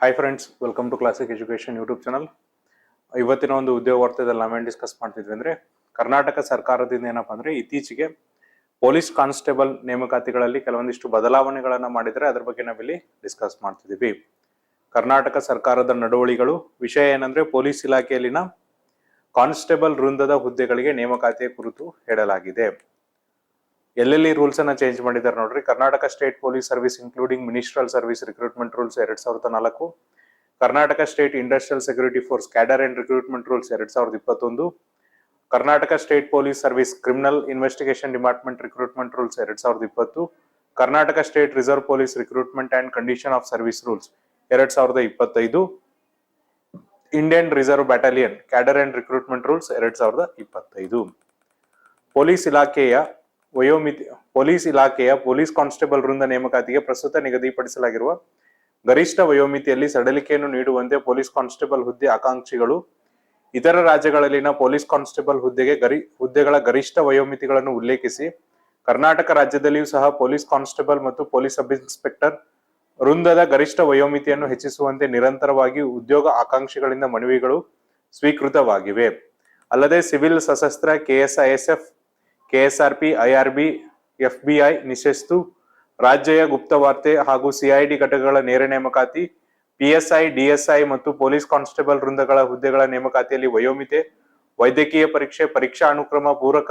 Hi friends, welcome to classic education YouTube channel. ಇವತ್ತಿನ ಒಂದು ಉದ್ಯೋಗ ವಾರ್ತೆದಲ್ಲಿ ನಾವೇನು ಡಿಸ್ಕಸ್ ಮಾಡ್ತಿದ್ವಿ ಅಂದ್ರೆ, ಕರ್ನಾಟಕ ಸರ್ಕಾರದಿಂದ ಏನಪ್ಪಾ ಅಂದ್ರೆ ಇತ್ತೀಚೆಗೆ ಪೊಲೀಸ್ ಕಾನ್ಸ್ಟೇಬಲ್ ನೇಮಕಾತಿಗಳಲ್ಲಿ ಕೆಲವೊಂದಿಷ್ಟು ಬದಲಾವಣೆಗಳನ್ನ ಮಾಡಿದ್ರೆ ಅದ್ರ ಬಗ್ಗೆ ನಾವಿಲ್ಲಿ ಡಿಸ್ಕಸ್ ಮಾಡ್ತಿದೀವಿ. ಕರ್ನಾಟಕ ಸರ್ಕಾರದ ನಡವಳಿಗಳು ವಿಷಯ ಏನಂದ್ರೆ, ಪೊಲೀಸ್ ಇಲಾಖೆಯಲ್ಲಿನ ಕಾನ್ಸ್ಟೇಬಲ್ ವೃಂದದ ಹುದ್ದೆಗಳಿಗೆ ನೇಮಕಾತಿಯ ಕುರಿತು ಹೇಳಲಾಗಿದೆ. ಎಲ್ಲೆಲ್ಲಿ ರೂಲ್ಸ್ ಅನ್ನ ಚೇಂಜ್ ಮಾಡಿದ್ದಾರೆ ನೋಡ್ರಿ. Karnataka state police service including ministerial service recruitment rules 2004, Karnataka state industrial security force cadre and recruitment rules 2021, Karnataka state police service criminal investigation department recruitment rules 2020, Karnataka state reserve police recruitment and condition of service rules 2025, Indian reserve battalion cadre and recruitment rules 2025. Police ಇಲಾಖೆಯ police constable ವೃಂದ ನೇಮಕಾತಿಗೆ ಪ್ರಸ್ತುತ ನಿಗದಿಪಡಿಸಲಾಗಿರುವ ಗರಿಷ್ಠ ವಯೋಮಿತಿಯಲ್ಲಿ ಸಡಿಲಿಕೆಯನ್ನು ನೀಡುವಂತೆ police constable ಹುದ್ದೆ ಆಕಾಂಕ್ಷಿಗಳು ಇತರ ರಾಜ್ಯಗಳಲ್ಲಿನ ಪೊಲೀಸ್ ಕಾನ್ಸ್ಟೇಬಲ್ ಹುದ್ದೆಗಳ ಗರಿಷ್ಠ ವಯೋಮಿತಿಗಳನ್ನು ಉಲ್ಲೇಖಿಸಿ ಕರ್ನಾಟಕ ರಾಜ್ಯದಲ್ಲಿಯೂ ಸಹ ಪೊಲೀಸ್ ಕಾನ್ಸ್ಟೇಬಲ್ ಮತ್ತು ಪೊಲೀಸ್ ಸಬ್ ಇನ್ಸ್ಪೆಕ್ಟರ್ ವೃಂದದ ಗರಿಷ್ಠ ವಯೋಮಿತಿಯನ್ನು ಹೆಚ್ಚಿಸುವಂತೆ ನಿರಂತರವಾಗಿ ಉದ್ಯೋಗ ಆಕಾಂಕ್ಷಿಗಳಿಂದ ಮನವಿಗಳು ಸ್ವೀಕೃತವಾಗಿವೆ. ಅಲ್ಲದೆ ಸಿವಿಲ್ ಸಶಸ್ತ್ರ ಕೆಎಸ್ಐಎಸ್ಎಫ್, ಕೆಎಸ್ಆರ್ಪಿ, ಐಆರ್ಬಿ, ಎಫ್ಬಿಐ, ನಿಶಸ್ತು, ರಾಜ್ಯ ಗುಪ್ತವಾರ್ತೆ ಹಾಗೂ ಸಿಐಡಿ ಘಟಕಗಳ ನೇರ ನೇಮಕಾತಿ, ಪಿಎಸ್ಐ, ಡಿಎಸ್ಐ ಮತ್ತು ಪೊಲೀಸ್ ಕಾನ್ಸ್ಟೇಬಲ್ ವೃಂದಗಳ ಹುದ್ದೆಗಳ ನೇಮಕಾತಿಯಲ್ಲಿ ವಯೋಮಿತಿ, ವೈದ್ಯಕೀಯ ಪರೀಕ್ಷೆ, ಪರೀಕ್ಷಾ ಅನುಕ್ರಮ, ಪೂರಕ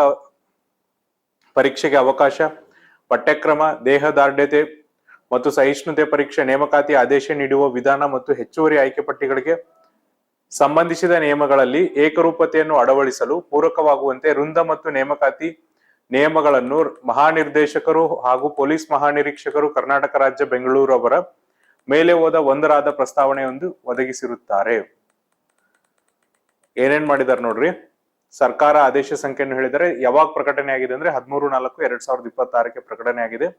ಪರೀಕ್ಷೆಗೆ ಅವಕಾಶ, ಪಠ್ಯಕ್ರಮ, ದೇಹದಾರ್ಢ್ಯತೆ ಮತ್ತು ಸಹಿಷ್ಣುತೆ ಪರೀಕ್ಷೆ, ನೇಮಕಾತಿ ಆದೇಶ ನೀಡುವ ವಿಧಾನ ಮತ್ತು ಹೆಚ್ಚುವರಿ ಆಯ್ಕೆ ಪಟ್ಟಿಗಳಿಗೆ ಸಂಬಂಧಿಸಿದ ನಿಯಮಗಳಲ್ಲಿ ಏಕರೂಪತೆಯನ್ನು ಅಳವಡಿಸಲು ಪೂರಕವಾಗುವಂತೆ ವೃಂದ ಮತ್ತು ನೇಮಕಾತಿ ನಿಯಮಗಳನ್ನು ಮಹಾನಿರ್ದೇಶಕರು ಹಾಗೂ ಪೊಲೀಸ್ ಮಹಾನಿರೀಕ್ಷಕರು ಕರ್ನಾಟಕ ರಾಜ್ಯ ಬೆಂಗಳೂರು ಅವರ ಮೇಲೆ ಹೋದ ಒಂದರಾದ ಪ್ರಸ್ತಾವನೆಯೊಂದು ಒದಗಿಸಿರುತ್ತಾರೆ. ಏನೇನ್ ಮಾಡಿದಾರೆ ನೋಡ್ರಿ. ಸರ್ಕಾರ ಆದೇಶ ಸಂಖ್ಯೆಯನ್ನು ಹೇಳಿದರೆ ಯಾವಾಗ ಪ್ರಕಟಣೆ ಆಗಿದೆ ಅಂದ್ರೆ 13/4/2026 ಪ್ರಕಟಣೆ ಆಗಿದೆ.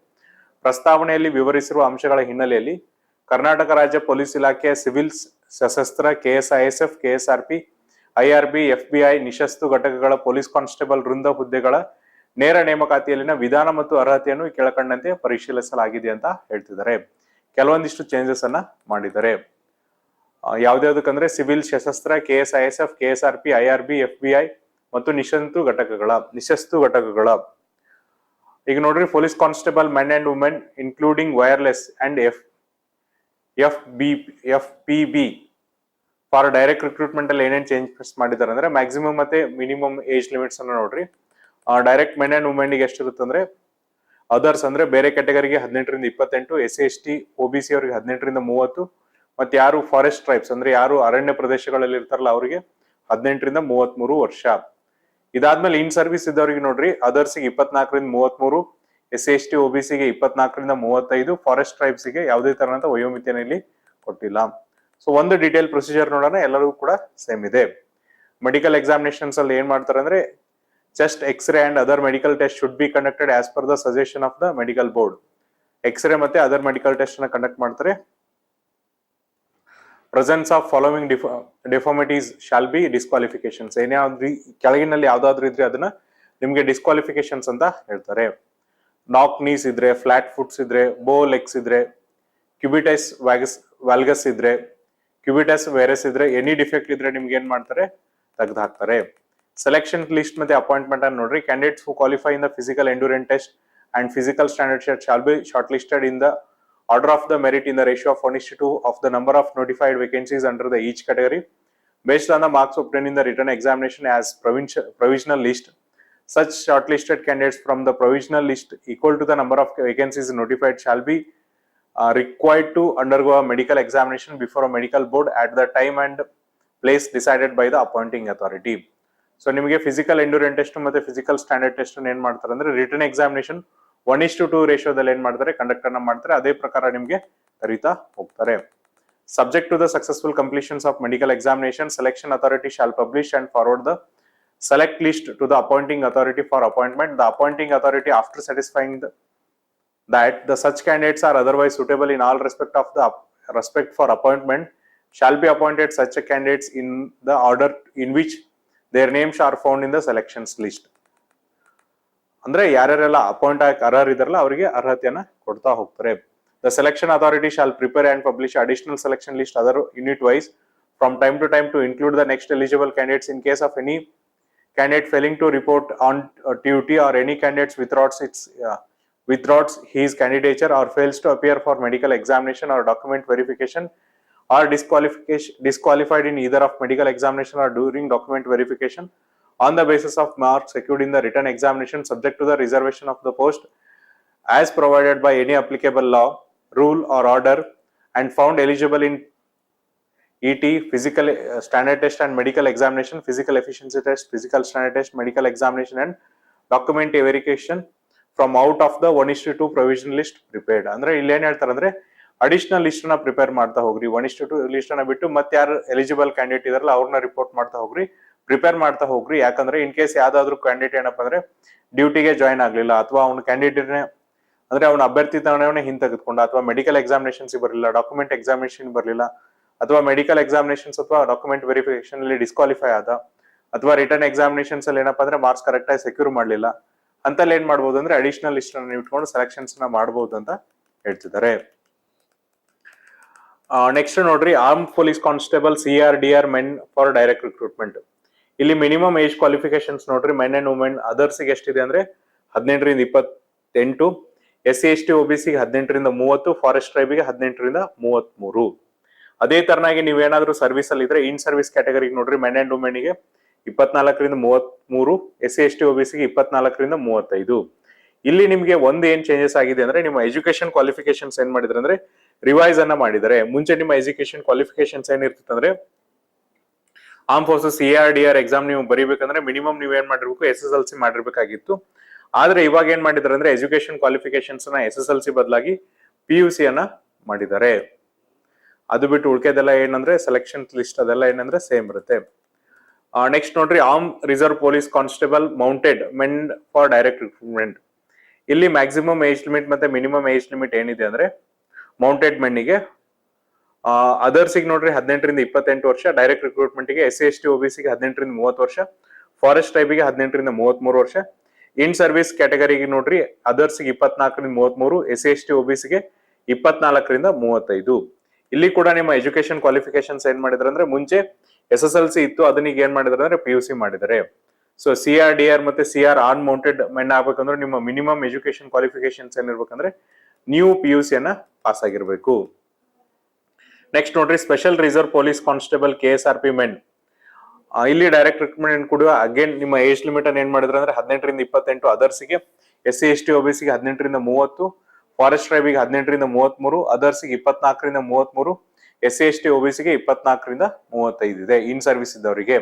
ಪ್ರಸ್ತಾವನೆಯಲ್ಲಿ ವಿವರಿಸಿರುವ ಅಂಶಗಳ ಹಿನ್ನೆಲೆಯಲ್ಲಿ ಕರ್ನಾಟಕ ರಾಜ್ಯ ಪೊಲೀಸ್ ಇಲಾಖೆಯ ಸಿವಿಲ್ ಸಶಸ್ತ್ರ, ಕೆಎಸ್ಐಎಸ್ಎಫ್, ಕೆಎಸ್ಆರ್ಪಿ, ಐಆರ್ಬಿ, ಎಫ್ಬಿಐ, ನಿಶಸ್ತು ಘಟಕಗಳ ಪೊಲೀಸ್ ಕಾನ್ಸ್ಟೇಬಲ್ ವೃಂದ ಹುದ್ದೆಗಳ ನೇರ ನೇಮಕಾತಿಯಲ್ಲಿನ ವಿಧಾನ ಮತ್ತು ಅರ್ಹತೆಯನ್ನು ಕೆಳಕಂಡಂತೆ ಪರಿಶೀಲಿಸಲಾಗಿದೆ ಅಂತ ಹೇಳ್ತಿದ್ದಾರೆ. ಕೆಲವೊಂದಿಷ್ಟು ಚೇಂಜಸ್ ಅನ್ನ ಮಾಡಿದ್ದಾರೆ. ಯಾವ್ದಾವ್ದಕ್ಕಂದ್ರೆ ಸಿವಿಲ್ ಸಶಸ್ತ್ರ, ಕೆಎಸ್ಐಎಸ್ಎಫ್, ಕೆಎಸ್ಆರ್ಪಿ, ಐಆರ್ಬಿ, ಎಫ್ಬಿಐ ಮತ್ತು ನಿಶಸ್ತು ಘಟಕಗಳ ಈಗ ನೋಡ್ರಿ, police constable men and women including wireless and FPB for direct recruitment ಅಲ್ಲಿ ಏನೇನ್ ಚೇಂಜಸ್ ಮಾಡಿದ್ದಾರೆ ಅಂದ್ರೆ, ಮ್ಯಾಕ್ಸಿಮಮ್ ಮತ್ತೆ ಮಿನಿಮಮ್ ಏಜ್ ಲಿಮಿಟ್ಸ್ ಅನ್ನ ನೋಡ್ರಿ. ಡೈರೆಕ್ಟ್ ಮೆನ್ ಅಂಡ್ ವುಮೆನ್ ಗೆ ಎಷ್ಟಿರುತ್ತೆ ಅಂದ್ರೆ, ಅದರ್ಸ್ ಅಂದ್ರೆ ಬೇರೆ ಕ್ಯಾಟಗರಿಗೆ 18ರಿಂದ 28, SC/ST, OBC ಅವರಿಗೆ 18ರಿಂದ 30, ಮತ್ತೆ ಯಾರು ಫಾರೆಸ್ಟ್ ಟ್ರೈಬ್ಸ್ ಅಂದ್ರೆ ಯಾರು ಅರಣ್ಯ ಪ್ರದೇಶಗಳಲ್ಲಿ ಇರ್ತಾರಲ್ಲ ಅವರಿಗೆ 18ರಿಂದ 33 ವರ್ಷ. ಇದಾದ್ಮೇಲೆ ಇನ್ ಸರ್ವಿಸ್ ಇದ್ದವರಿಗೆ ನೋಡ್ರಿ, ಅದರ್ಸ್ಗೆ 24ರಿಂದ 33, SC/ST, OBC ಗೆ 24ರಿಂದ 35, ಫಾರೆಸ್ಟ್ ಟ್ರೈಬ್ಸ್ ಗೆ ಯಾವುದೇ ತರಹದ ವಯೋಮಿತಿಯನ್ನು ಇಲ್ಲಿ ಕೊಟ್ಟಿಲ್ಲ. ಸೊ ಒಂದು ಡೀಟೇಲ್ ಪ್ರೊಸೀಜರ್ ನೋಡೋಣ, ಎಲ್ಲರಿಗೂ ಕೂಡ ಸೇಮ್ ಇದೆ. ಮೆಡಿಕಲ್ ಎಕ್ಸಾಮಿನೇಷನ್ಸ್ ಅಲ್ಲಿ ಏನ್ ಮಾಡ್ತಾರೆ ಅಂದ್ರೆ, chest X-ray and other medical test should be conducted as per the suggestion of the medical board. X-ray ಮತ್ತೆ ಅದರ್ ಮೆಡಿಕಲ್ ಟೆಸ್ಟ್ ನ ಕಂಡಕ್ಟ್ ಮಾಡ್ತಾರೆ. Presence of following deformities shall be disqualifications. ಏನಾದ್ರೂ ಕೆಳಗಿನಲ್ಲಿ ಯಾವ್ದಾದ್ರು ಇದ್ರೆ ಅದನ್ನ ನಿಮ್ಗೆ ಡಿಸ್ಕ್ವಾಲಿಫಿಕೇಶನ್ಸ್ ಅಂತ ಹೇಳ್ತಾರೆ. ನಾಕ್ ನೀಸ್ ಇದ್ರೆ, ಫ್ಲಾಟ್ ಫುಟ್ಸ್ ಇದ್ರೆ, ಬೋ ಲೆಗ್ಸ್ ಇದ್ರೆ, ಕ್ಯೂಬಿಟಸ್ ವ್ಯಾಲ್ಗಸ್ ಇದ್ರೆ, ಕ್ಯೂಬಿಟಸ್ ವೇರಸ್ ಇದ್ರೆ, ಎನಿ ಡಿಫೆಕ್ಟ್ ಇದ್ರೆ ನಿಮ್ಗೆ ಏನ್ ಮಾಡ್ತಾರೆ, ತೆಗೆದು ಹಾಕ್ತಾರೆ. ಸೆಲೆಕ್ಷನ್ ಲಿಸ್ಟ್ ಮತ್ತೆ ಅಪಾಯಿಂಟ್ಮೆಂಟ್ ಅನ್ನು ನೋಡ್ರಿ. Candidates who qualify in the physical endurance test and physical standard test shall be short listed in the order of the merit in the ratio of 1:2 of the number of notified vacancies under the each category based on the marks obtained in the written examination as provisional list. Such shortlisted candidates from the provisional list equal to the number of vacancies notified shall be required to undergo a medical examination before a medical board at the time and place decided by the appointing authority. So ನಿಮಗೆ physical endurance test ಮತ್ತೆ physical standard test ಏನ್ ಮಾಡ್ತಾರೆ ಅಂದ್ರೆ, return examination 1:2 ರೇಷಿಯೋದಲ್ಲಿ ಏನ್ ಮಾಡ್ತಾರೆ, conduct ಅನ್ನ ಮಾಡ್ತಾರೆ. ಅದೇ ಪ್ರಕಾರ ನಿಮ್ಗೆ ಕರೀತಾ ಹೋಗ್ತಾರೆ. Subject to the successful completions of medical examination, selection authority shall publish and forward the select list to the appointing authority for appointment. The appointing authority, after satisfying that the such candidates are otherwise suitable in all respect for appointment, shall be appointed such candidates in the order in which their names are found in the selections list. ಅಂದ್ರೆ ಯಾರ್ಯಾರೆಲ್ಲ appoint ಆಗಿ ಅರ್ಹರಿದಾರಲ್ಲ ಅವರಿಗೆ ಅರ್ಹತೆಯನ್ನ ಕೊಡ್ತಾ ಹೋಗ್ತಾರೆ. The selection authority shall prepare and publish additional selection list other unit wise from time to time to include the next eligible candidates. In case of any candidate failing to report on duty or any candidate withdraws his candidature or fails to appear for medical examination or document verification or disqualified in either of medical examination or during document verification on the basis of marks secured in the written examination subject to the reservation of the post as provided by any applicable law, rule or order and found eligible in ET, physical standard test and medical examination, physical efficiency test, physical standard test, medical examination and document verification from out of the 1:2 provisional list prepared. ಅಂದ್ರೆ ಇಲ್ಲಿ ಏನ್ ಹೇಳ್ತಾರೆ ಅಂದ್ರೆ additional list ನ prepare ಮಾಡ್ತಾ ಹೋಗ್ರಿ, 1:2 list ನ ಬಿಟ್ಟು ಮತ್ತೆ ಯಾರು ಎಲಿಜಿಬಲ್ ಕ್ಯಾಂಡಿಡೇಟ್ ಇದಾರಲ್ಲ ಅವ್ರನ್ನ ರಿಪೋರ್ಟ್ ಮಾಡ್ತಾ ಹೋಗ್ರಿ, ಪ್ರಿಪೇರ್ ಮಾಡ್ತಾ ಹೋಗ್ರಿ. ಯಾಕಂದ್ರೆ ಇನ್ ಕೇಸ್ ಯಾವ್ದಾದ್ರು ಕ್ಯಾಂಡಿಡೇಟ್ ಏನಪ್ಪಾ ಅಂದ್ರೆ ಡ್ಯೂಟಿಗೆ ಜಾಯ್ನ್ ಆಗ್ಲಿಲ್ಲ ಅಥವಾ ಅವ್ನ ಕ್ಯಾಂಡಿಡೇಟ್ ಅಂದ್ರೆ ಅವ್ನ ಅಭ್ಯರ್ಥಿತವನೇ ಹಿಂತೆಗೆದುಕೊಂಡ ಅಥವಾ ಮೆಡಿಕಲ್ ಎಕ್ಸಾಮಿನೇಷನ್ಸ್ ಬರಲಿಲ್ಲ, ಡಾಕ್ಯುಮೆಂಟ್ ಎಕ್ಸಾಮಿನೇಷನ್ ಬರಲಿಲ್ಲ ಅಥವಾ ಮೆಡಿಕಲ್ ಎಕ್ಸಾಮಿನೇಷನ್ಸ್ ಅಥವಾ ಡಾಕ್ಯುಮೆಂಟ್ ವೆರಿಫಿಕೇಶನ್ ಅಲ್ಲಿ ಡಿಸ್ಕ್ವಾಲಿಫೈ ಆದ ಅಥವಾ ರಿಟರ್ನ್ ಎಕ್ಸಾಮಿನೇಷನ್ಸ್ ಅಲ್ಲಿ ಏನಪ್ಪಾ ಅಂದ್ರೆ ಮಾರ್ಕ್ಸ್ ಕರೆಕ್ಟ್ ಆಗಿ ಸೆಕ್ಯೂರ್ ಮಾಡ್ಲಿಲ್ಲ ಅಂತಲ್ಲಿ ಏನ್ ಮಾಡ್ಬೋದು ಅಂದ್ರೆ ಅಡಿಷನಲ್ ಲಿಸ್ಟ್ ಅನ್ನು ಇಟ್ಕೊಂಡು ಸೆಲೆಕ್ಷನ್ಸ್ ನ ಮಾಡಬಹುದು ಅಂತ ಹೇಳ್ತಿದ್ದಾರೆ. ನೆಕ್ಸ್ಟ್ ನೋಡ್ರಿ, arm police constable CRDR men for direct recruitment. ಇಲ್ಲಿ ಮಿನಿಮಮ್ ಏಜ್ ಕ್ವಾಲಿಫಿಕೇಶನ್ಸ್ ನೋಡ್ರಿ, ಮೆನ್ ಅಂಡ್ ವುಮೆನ್ ಅದರ್ಸ್ ಗೆ ಎಷ್ಟಿದೆ ಅಂದ್ರೆ 18ರಿಂದ 28, SC/ST OBC 18ರಿಂದ 30, ಫಾರೆಸ್ಟ್ ಟ್ರೈಬ್ ಗೆ 18ರಿಂದ 33. ಅದೇ ತರನಾಗಿ ನೀವೇನಾದ್ರೂ ಸರ್ವಿಸ್ ಅಲ್ಲಿ ಇದ್ರೆ ಇನ್ ಸರ್ವಿಸ್ ಕ್ಯಾಟಗರಿಗೆ ನೋಡ್ರಿ, ಮೆನ್ ಅಂಡ್ ವುಮೆನ್ ಗೆ 24ರಿಂದ 33, SC/ST OBC ಗೆ 24ರಿಂದ 35. ಇಲ್ಲಿ ನಿಮ್ಗೆ ಒಂದ್ ಏನ್ ಚೇಂಜಸ್ ಆಗಿದೆ ಅಂದ್ರೆ ನಿಮ್ಮ ಎಜುಕೇಶನ್ ಕ್ವಾಲಿಫಿಕೇಶನ್ಸ್ ಏನ್ ಮಾಡಿದ್ರೆ ಅಂದ್ರೆ ರಿವೈಸ್ ಅನ್ನ ಮಾಡಿದ್ದಾರೆ. ಮುಂಚೆ ನಿಮ್ಮ ಎಜುಕೇಶನ್ ಕ್ವಾಲಿಫಿಕೇಶನ್ಸ್ ಏನಿರ್ತಿತ್ತು ಅಂದ್ರೆ ಆರ್ಮ್ ಫೋರ್ಸಸ್ CRDR ಎಕ್ಸಾಮ್ ನೀವು ಬರೀಬೇಕಂದ್ರೆ ಮಿನಿಮಮ್ ನೀವ್ ಏನ್ ಮಾಡಿರ್ಬೇಕು, SSLC ಮಾಡಿರ್ಬೇಕಾಗಿತ್ತು. ಆದ್ರೆ ಇವಾಗ ಏನ್ ಮಾಡಿದಾರೆ ಅಂದ್ರೆ ಎಜುಕೇಶನ್ ಕ್ವಾಲಿಫಿಕೇಶನ್ಸ್ ನ SSLC ಬದಲಾಗಿ PUC ಅನ್ನ ಮಾಡಿದ್ದಾರೆ. ಅದು ಬಿಟ್ಟು ಉಳ್ಕೆದೆಲ್ಲ ಏನಂದ್ರೆ ಸೆಲೆಕ್ಷನ್ ಲಿಸ್ಟ್ ಅದೆಲ್ಲ ಏನಂದ್ರೆ ಸೇಮ್ ಇರುತ್ತೆ. ನೆಕ್ಸ್ಟ್ ನೋಡ್ರಿ, arm reserve police constable mounted men for direct recruitment. ಇಲ್ಲಿ ಮ್ಯಾಕ್ಸಿಮಮ್ ಏಜ್ ಲಿಮಿಟ್ ಮತ್ತೆ ಮಿನಿಮಮ್ ಏಜ್ ಲಿಮಿಟ್ ಏನಿದೆ ಅಂದ್ರೆ ಮೌಂಟೆಡ್ ಮೆನ್ನಿಗೆ ಅದರ್ಸಿಗೆ ನೋಡ್ರಿ 18ರಿಂದ 28 ವರ್ಷ, ಡೈರೆಕ್ಟ್ ರಿಕ್ರೂಟ್ಮೆಂಟ್ ಗೆ SC/ST OBC ಗೆ 18ರಿಂದ 30 ವರ್ಷ, ಫಾರೆಸ್ಟ್ ಟ್ರೈಬಿಗೆ 18ರಿಂದ 33 ವರ್ಷ, ಇನ್ ಸರ್ವಿಸ್ ಕ್ಯಾಟಗರಿಗೆ ನೋಡ್ರಿ ಅದರ್ಸ್ಗೆ 24ರಿಂದ 33, SC/ST OBC ಗೆ 24ರಿಂದ 35. ಇಲ್ಲಿ ಕೂಡ ನಿಮ್ಮ ಎಜುಕೇಶನ್ ಕ್ವಾಲಿಫಿಕೇಶನ್ಸ್ ಏನ್ ಮಾಡಿದ್ರೆ ಅಂದ್ರೆ ಮುಂಚೆ SSLC ಇತ್ತು, ಅದನ್ನ ಏನ್ ಮಾಡಿದ್ರೆ ಅಂದ್ರೆ PUC ಮಾಡಿದ್ದಾರೆ. ಸೊ CRDR ಮತ್ತೆ CR ಆನ್ ಮೌಂಟೆಡ್ ಮೆನ್ ಆಗ್ಬೇಕಂದ್ರೆ ನಿಮ್ಮ ಮಿನಿಮಮ್ ಎಜುಕೇಶನ್ ಕ್ವಾಲಿಫಿಕೇಶನ್ಸ್ ಏನಿರ್ಬೇಕಂದ್ರೆ ನೀವು PUC ಅನ್ನ ಪಾಸ್ ಆಗಿರ್ಬೇಕು. ನೆಕ್ಸ್ಟ್ ನೋಡ್ರಿ, special reserve police constable KSRP men. ಇಲ್ಲಿ ಡೈರೆಕ್ಟ್ ರಿಕ್ರೂಟ್ಮೆಂಟ್ ಕೂಡ ಅಗೇನ್ ನಿಮ್ಮ ಏಜ್ ಲಿಮಿಟ್ ಅನ್ನು ಏನ್ ಮಾಡಿದ್ರೆ ಅಂದ್ರೆ 18ರಿಂದ 28, ಅದರ್ಸ್ಗೆ SC/ST OBC ಗೆ 18ರಿಂದ 30, ಫಾರೆಸ್ಟ್ ಟ್ರೈಬಿಗೆ 18ರಿಂದ 33, ಅದರ್ಸ್ಗೆ 24ರಿಂದ 33, SC/ST OBC ಗೆ 24ರಿಂದ 35 ಇದೆ ಇನ್ ಸರ್ವಿಸ್ ಇದ್ದವರಿಗೆ.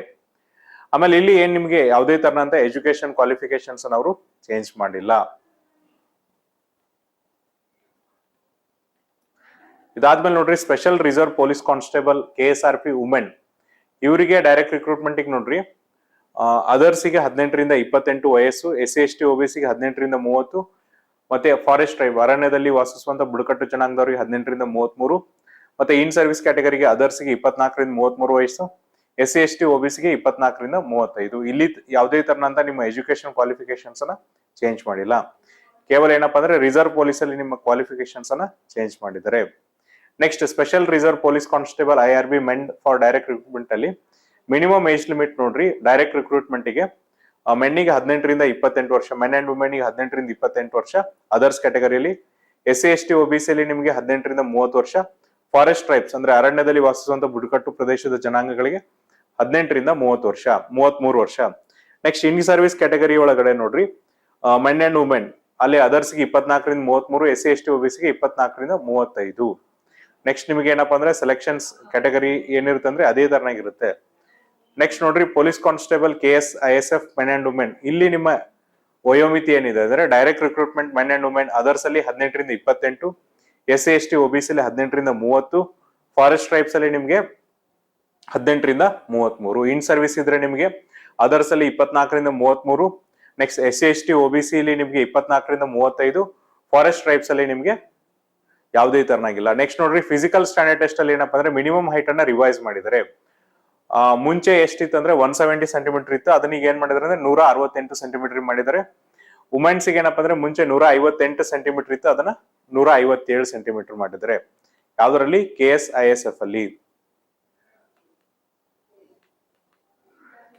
ಆಮೇಲೆ ಇಲ್ಲಿ ಏನ್ ನಿಮ್ಗೆ ಯಾವುದೇ ತರನಂತ ಎಜುಕೇಶನ್ ಕ್ವಾಲಿಫಿಕೇಶನ್ಸ್ ಅವರು ಚೇಂಜ್ ಮಾಡಿಲ್ಲ. ಇದಾದ್ಮೇಲೆ ನೋಡ್ರಿ, special reserve police constable KSRP women. ಇವರಿಗೆ ಡೈರೆಕ್ಟ್ ರಿಕ್ರೂಟ್ಮೆಂಟ್ ನೋಡ್ರಿ ಅದರ್ಸಿಗೆ 18ರಿಂದ 28 ವಯಸ್ಸು, SC/ST OBC ಗೆ 18ರಿಂದ 30, ಮತ್ತೆ ಫಾರೆಸ್ಟ್ ಟ್ರೈಬ್ ಅರಣ್ಯದಲ್ಲಿ ವಾಸಿಸುವಂತ ಬುಡಕಟ್ಟು ಜನಾಂಗದವರಿಗೆ 18ರಿಂದ 33, ಮತ್ತೆ ಇನ್ ಸರ್ವಿಸ್ ಕ್ಯಾಟಗರಿಗೆ ಅದರ್ಸ್ಗೆ 24ರಿಂದ 33 ವಯಸ್ಸು, SC/ST OBC ಗೆ 24ರಿಂದ 35. ಇಲ್ಲಿ ಯಾವುದೇ ತರನಂತ ನಿಮ್ಮ ಎಜುಕೇಶನ್ ಕ್ವಾಲಿಫಿಕೇಶನ್ಸ್ ಅನ್ನ ಚೇಂಜ್ ಮಾಡಿಲ್ಲ. ಕೇವಲ ಏನಪ್ಪಾ ಅಂದ್ರೆ ರಿಸರ್ವ್ ಪೊಲೀಸ್ ಅಲ್ಲಿ ನಿಮ್ಮ ಕ್ವಾಲಿಫಿಕೇಶನ್ಸ್ ಅನ್ನ ಚೇಂಜ್ ಮಾಡಿದ್ದಾರೆ. Next, special reserve police constable IRB men for direct recruitment ಅಲ್ಲಿ ಮಿನಿಮಮ್ ಏಜ್ ಲಿಮಿಟ್ ನೋಡ್ರಿ, ಡೈರೆಕ್ಟ್ ರಿಕ್ರೂಟ್ಮೆಂಟ್ ಗೆ ಮೆನ್ನಿಗೆ 18ರಿಂದ 28 ವರ್ಷ, ಮೆನ್ ಅಂಡ್ ವುಮೆನ್ ಗೆ 18ರಿಂದ 28 ವರ್ಷ, ಅದರ್ಸ್ ಕ್ಯಾಟಗರಿಯಲ್ಲಿ SC/ST OBC ಅಲ್ಲಿ ನಿಮಗೆ 18ರಿಂದ 30 ವರ್ಷ, ಫಾರೆಸ್ಟ್ ಟ್ರೈಬ್ಸ್ ಅಂದ್ರೆ ಅರಣ್ಯದಲ್ಲಿ ವಾಸಿಸುವಂತ ಬುಡಕಟ್ಟು ಪ್ರದೇಶದ ಜನಾಂಗಗಳಿಗೆ 18ರಿಂದ 33 ವರ್ಷ. ನೆಕ್ಸ್ಟ್, ಇನ್ ಸರ್ವಿಸ್ ಕ್ಯಾಟಗರಿ ಒಳಗಡೆ ನೋಡ್ರಿ ಮೆನ್ ಅಂಡ್ ವುಮೆನ್ ಅಲ್ಲಿ ಅದರ್ಸ್ಗೆ 24ರಿಂದ 33, SC/ST OBC ಗೆ 24ರಿಂದ 35. ನೆಕ್ಸ್ಟ್ ನಿಮಗೆ ಏನಪ್ಪಾ ಅಂದ್ರೆ ಸೆಲೆಕ್ಷನ್ಸ್ ಕ್ಯಾಟಗರಿ ಏನಿರುತ್ತೆ ಅಂದ್ರೆ ಅದೇ ತರನಾಗಿರುತ್ತೆ. ನೆಕ್ಸ್ಟ್ ನೋಡ್ರಿ, police constable KSISF men and women. ಇಲ್ಲಿ ನಿಮ್ಮ ವಯೋಮಿತಿ ಏನಿದೆ ಅಂದ್ರೆ direct recruitment men and women others ಅಲ್ಲಿ 18ರಿಂದ 28, SC/ST OBC ಅಲ್ಲಿ 18ರಿಂದ 30, ಫಾರೆಸ್ಟ್ ಟ್ರೈಬ್ಸ್ ಅಲ್ಲಿ ನಿಮ್ಗೆ 18ರಿಂದ 33, ಇನ್ ಸರ್ವಿಸ್ ಇದ್ರೆ ನಿಮ್ಗೆ ಅದರ್ಸ್ ಅಲ್ಲಿ 24ರಿಂದ 33, ನೆಕ್ಸ್ಟ್ SC/ST OBC ಅಲ್ಲಿ ನಿಮ್ಗೆ 24ರಿಂದ 35, ಫಾರೆಸ್ಟ್ ಟ್ರೈಬ್ಸ್ ಅಲ್ಲಿ ನಿಮ್ಗೆ ಯಾವುದೇ ತರನಾಗಿಲ್ಲ. ನೆಕ್ಸ್ಟ್ ನೋಡ್ರಿ, ಫಿಸಿಕಲ್ ಸ್ಟ್ಯಾಂಡರ್ಡ್ ಟೆಸ್ಟ್ ಅಲ್ಲಿ ಏನಪ್ಪಾ ಅಂದ್ರೆ ಮಿನಿಮಮ್ ಹೈಟ್ ಅನ್ನ ರಿವೈಸ್ ಮಾಡಿದ್ದಾರೆ. ಮುಂಚೆ ಎಷ್ಟಿತ್ತು ಅಂದ್ರೆ 170 ಸೆಂಟಿಮೀಟರ್ ಇತ್ತು, ಅದನ್ನ ಏನ್ ಮಾಡಿದ್ರೆ ಅಂದ್ರೆ 168 ಸೆಂಟಿಮೀಟರ್ ಮಾಡಿದ್ದಾರೆ. ವುಮೆನ್ಸ್ ಗೆ ಏನಪ್ಪಾ ಅಂದ್ರೆ ಮುಂಚೆ 158 ಸೆಂಟಿಮೀಟರ್ ಇತ್ತು, ಅದನ್ನ 157 ಸೆಂಟಿಮೀಟರ್ ಮಾಡಿದ್ದಾರೆ. ಯಾವ್ದರಲ್ಲಿ? KSISF ಅಲ್ಲಿ.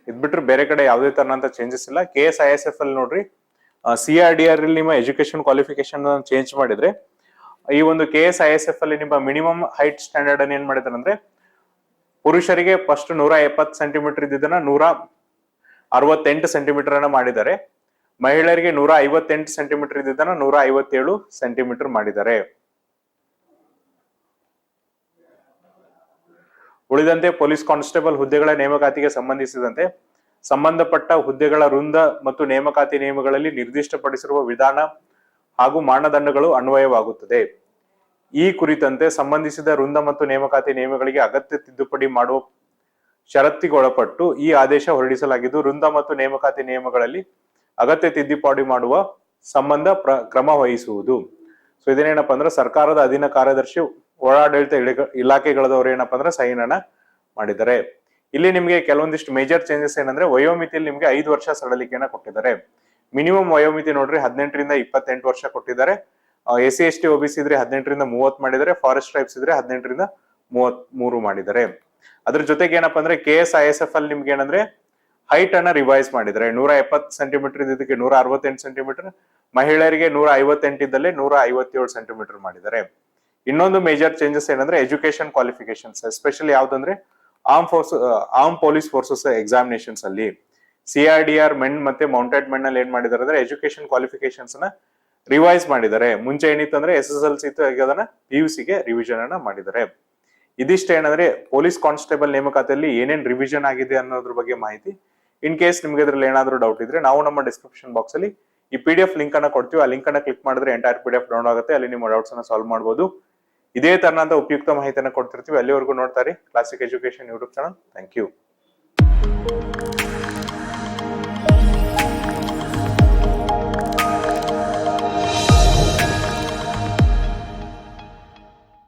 ಇದ್ ಬಿಟ್ರೆ ಬೇರೆ ಕಡೆ ಯಾವುದೇ ತರನಂತ ಚೇಂಜಸ್ ಇಲ್ಲ. KSISF ಅಲ್ಲಿ ನೋಡ್ರಿ, CRDR ಅಲ್ಲಿ ನಿಮ್ಮ ಎಜುಕೇಶನ್ ಕ್ವಾಲಿಫಿಕೇಶನ್ ಚೇಂಜ್ ಮಾಡಿದ್ರೆ, ಈ ಒಂದು KSISF ಅಲ್ಲಿ ನಿಮ್ಮ ಮಿನಿಮಮ್ ಹೈಟ್ ಸ್ಟ್ಯಾಂಡರ್ಡ್ ಅನ್ನು ಏನ್ ಮಾಡಿದಾರೆ ಅಂದ್ರೆ, ಪುರುಷರಿಗೆ ಫಸ್ಟ್ 170 ಸೆಂಟಿಮೀಟರ್ ಇದ್ದದನ್ನ 168 ಸೆಂಟಿಮೀಟರ್ ಅನ್ನ ಮಾಡಿದ್ದಾರೆ. ಮಹಿಳೆಯರಿಗೆ 158 ಸೆಂಟಿಮೀಟರ್ ಇದ್ದದನ್ನ 157 ಸೆಂಟಿಮೀಟರ್ ಮಾಡಿದ್ದಾರೆ. ಉಳಿದಂತೆ ಪೊಲೀಸ್ ಕಾನ್ಸ್ಟೇಬಲ್ ಹುದ್ದೆಗಳ ನೇಮಕಾತಿಗೆ ಸಂಬಂಧಿಸಿದಂತೆ ಸಂಬಂಧಪಟ್ಟ ಹುದ್ದೆಗಳ ವೃಂದ ಮತ್ತು ನೇಮಕಾತಿ ನಿಯಮಗಳಲ್ಲಿ ನಿರ್ದಿಷ್ಟಪಡಿಸಿರುವ ವಿಧಾನ ಹಾಗೂ ಮಾನದಂಡಗಳು ಅನ್ವಯವಾಗುತ್ತದೆ. ಈ ಕುರಿತಂತೆ ಸಂಬಂಧಿಸಿದ ವೃಂದ ಮತ್ತು ನೇಮಕಾತಿ ನಿಯಮಗಳಿಗೆ ಅಗತ್ಯ ತಿದ್ದುಪಡಿ ಮಾಡುವ ಷರತ್ತಿಗೊಳಪಟ್ಟು ಈ ಆದೇಶ ಹೊರಡಿಸಲಾಗಿದ್ದು, ವೃಂದ ಮತ್ತು ನೇಮಕಾತಿ ನಿಯಮಗಳಲ್ಲಿ ಅಗತ್ಯ ತಿದ್ದುಪಡಿ ಮಾಡುವ ಸಂಬಂಧ ಕ್ರಮ ವಹಿಸುವುದು. ಸೊ ಇದೇನೇನಪ್ಪ ಅಂದ್ರೆ ಸರ್ಕಾರದ ಅಧೀನ ಕಾರ್ಯದರ್ಶಿ ಒಳಾಡಳಿತ ಇಲಾಖೆಗಳದವರು ಏನಪ್ಪಾ ಅಂದ್ರೆ ಸೈನ್ ಅನ್ನ ಮಾಡಿದ್ದಾರೆ. ಇಲ್ಲಿ ನಿಮ್ಗೆ ಕೆಲವೊಂದಿಷ್ಟು ಮೇಜರ್ ಚೇಂಜಸ್ ಏನಂದ್ರೆ, ವಯೋಮಿತಿಯಲ್ಲಿ ನಿಮ್ಗೆ 5 ವರ್ಷ ಸಡಲಿಕೆಯನ್ನ ಕೊಟ್ಟಿದ್ದಾರೆ. ಮಿನಿಮಮ್ ವಯೋಮಿತಿ ನೋಡ್ರಿ 18 ರಿಂದ 28 ವರ್ಷ ಕೊಟ್ಟಿದ್ದಾರೆ. SC ST OBC ಇದ್ರೆ 18 ರಿಂದ 30 ಮಾಡಿದ್ದಾರೆ. ಫಾರೆಸ್ಟ್ ಟ್ರೈಬ್ಸ್ ಇದ್ರೆ 18 ರಿಂದ 33 ಮಾಡಿದ್ದಾರೆ. ಅದ್ರ ಜೊತೆಗೆ ಏನಪ್ಪಾ ಅಂದ್ರೆ KSISF ಅಲ್ಲಿ ನಿಮ್ಗೆ ಏನಂದ್ರೆ ಹೈಟ್ ಅನ್ನ ರಿವೈಸ್ ಮಾಡಿದ್ದಾರೆ. 170 ಸೆಂಟಿಮೀಟರ್ ಇದ್ದಕ್ಕೆ 168 ಸೆಂಟಿಮೀಟರ್, ಮಹಿಳೆಯರಿಗೆ 158 ಇದ್ದಲ್ಲಿ 157 ಸೆಂಟಿಮೀಟರ್ ಮಾಡಿದ್ದಾರೆ. ಇನ್ನೊಂದು ಮೇಜರ್ ಚೇಂಜಸ್ ಏನಂದ್ರೆ ಎಜುಕೇಶನ್ ಕ್ವಾಲಿಫಿಕೇಶನ್ಸ್, ಎಸ್ಪೆಷಲಿ ಯಾವ್ದಂದ್ರೆ ಆರ್ಮ್ ಪೊಲೀಸ್ ಫೋರ್ಸಸ್ ಎಕ್ಸಾಮಿನೇಷನ್ಸ್ ಅಲ್ಲಿ CRDR ಮೆನ್ ಮತ್ತೆ ಮೌಂಟೆಡ್ ಮೆನ್ ಅಲ್ಲಿ ಏನ್ ಮಾಡಿದ್ದಾರೆ ಅಂದ್ರೆ ಎಜುಕೇಶನ್ ಕ್ವಾಲಿಫಿಕೇಶನ್ಸ್ ನ ರಿವೈಸ್ ಮಾಡಿದ್ದಾರೆ. ಮುಂಚೆ ಏನಿತ್ತಂದ್ರೆ SSLC ಇತ್ತು, ಈಗ ಅದನ್ನ PUC ಗೆ ರಿವಿಷನ್ ಅನ್ನ ಮಾಡಿದ್ದಾರೆ. ಇದಿಷ್ಟ ಏನಂದ್ರೆ ಪೊಲೀಸ್ ಕಾನ್ಸ್ಟೇಬಲ್ ನೇಮಕಾತಿಯಲ್ಲಿ ಏನೇನ್ ರಿವಿಷನ್ ಆಗಿದೆ ಅನ್ನೋದ್ರ ಬಗ್ಗೆ ಮಾಹಿತಿ. ಇನ್ ಕೇಸ್ ನಿಮ್ಗೆ ಇದ್ರಲ್ಲಿ ಏನಾದ್ರೂ ಡೌಟ್ ಇದ್ರೆ ನಾವು ನಮ್ಮ ಡಿಸ್ಕ್ರಿಪ್ಷನ್ ಬಾಕ್ಸ್ ಅಲ್ಲಿ ಈ PDF ಲಿಂಕ್ ಅನ್ನ ಕೊಡ್ತೀವಿ. ಆ ಲಿಂಕ್ ಅನ್ನ ಕ್ಲಿಕ್ ಮಾಡಿದ್ರೆ ಎಂಟೈರ್ PDF ಡೌನ್ಲೋಡ್ ಆಗುತ್ತೆ. ಅಲ್ಲಿ ನಿಮ್ಮ ಡೌಟ್ಸ್ ಅನ್ನ ಸಾಲ್ವ್ ಮಾಡಬಹುದು. ಇದೇ ತರನಾದ ಉಪಯುಕ್ತ ಮಾಹಿತಿಯನ್ನು ಕೊಡ್ತಿರ್ತೀವಿ. ಅಲ್ಲಿವರೆಗೂ ನೋಡ್ತಾರೆ classic education YouTube channel. Thank you.